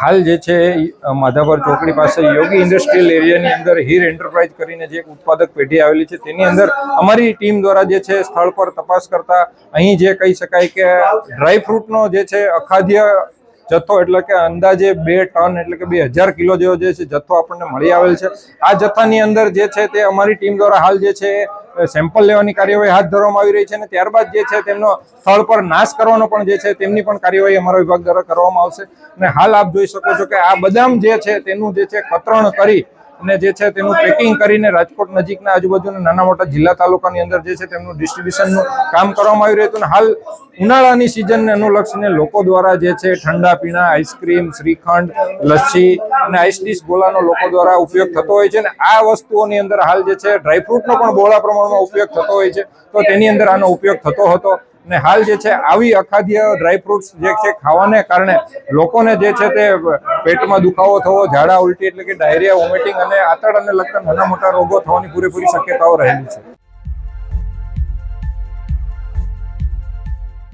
હાલ જે છે માધાપર ચોકડી પાસે યોગી ઇન્ડસ્ટ્રીયલ એરિયાની અંદર હીર એન્ટરપ્રાઇઝ કરીને જે ઉત્પાદક પેઢી આવેલી છે તેની અંદર અમારી ટીમ દ્વારા જે છે સ્થળ પર તપાસ કરતા અહીં જે કહી શકાય કે ડ્રાય ફ્રૂટનો જે છે અખાદ્ય જથ્થો એટલે કે અંદાજે 2 ટન એટલે કે 2000 કિલો જેવો જે છે જથ્થો આપણને મળી આવેલ છે। આ જથ્થાની અંદર જે છે તે અમારી ટીમ દ્વારા હાલ જે છે સેમ્પલ લેવાની કાર્યવાહી હાથ ધરવામાં આવી રહી છે અને ત્યારબાદ જે છે તેમનો સ્થળ પર નાશ કરવાનો પણ જે છે તેમની પણ કાર્યવાહી અમારા વિભાગ દ્વારા કરવામાં આવશે। અને હાલ આપ જોઈ શકો છો કે આ બદામ જે છે તેનું જે છે કતરણ કરી અને જે છે તેનું પેકિંગ કરીને રાજકોટ નજીકના આજુબાજુના નાના મોટા જિલ્લા તાલુકાની અંદર જે છે તેમનું ડિસ્ટ્રીબ્યુશનનું કામ કરવામાં આવી રહ્યું હતું। અને હાલ ઉનાળાની સિઝનને અનુલક્ષીને લોકો દ્વારા જે છે ઠંડા પીણા, આઈસ્ક્રીમ, શ્રીખંડ, લસ્સી અને આઈસ ડીશ ગોલાનો લોકો દ્વારા ઉપયોગ થતો હોય છે। અને આ વસ્તુઓની અંદર હાલ જે છે ડ્રાયફ્રૂટનો પણ બહોળા પ્રમાણમાં ઉપયોગ થતો હોય છે, તો તેની અંદર આનો ઉપયોગ થતો હતો। અને હાલ જે છે આવી અખાદ્ય ડ્રાયફ્રૂટ્સ જે છે ખાવાને કારણે લોકોને જે છે તે પેટમાં દુખાવો થવો, ઝાડા ઉલટી એટલે કે ડાયરિયા, વોમિટિંગ અને આંતરડાને લગતા નાના મોટા રોગો થવાની પૂરેપૂરી શક્યતાઓ રહેલી છે।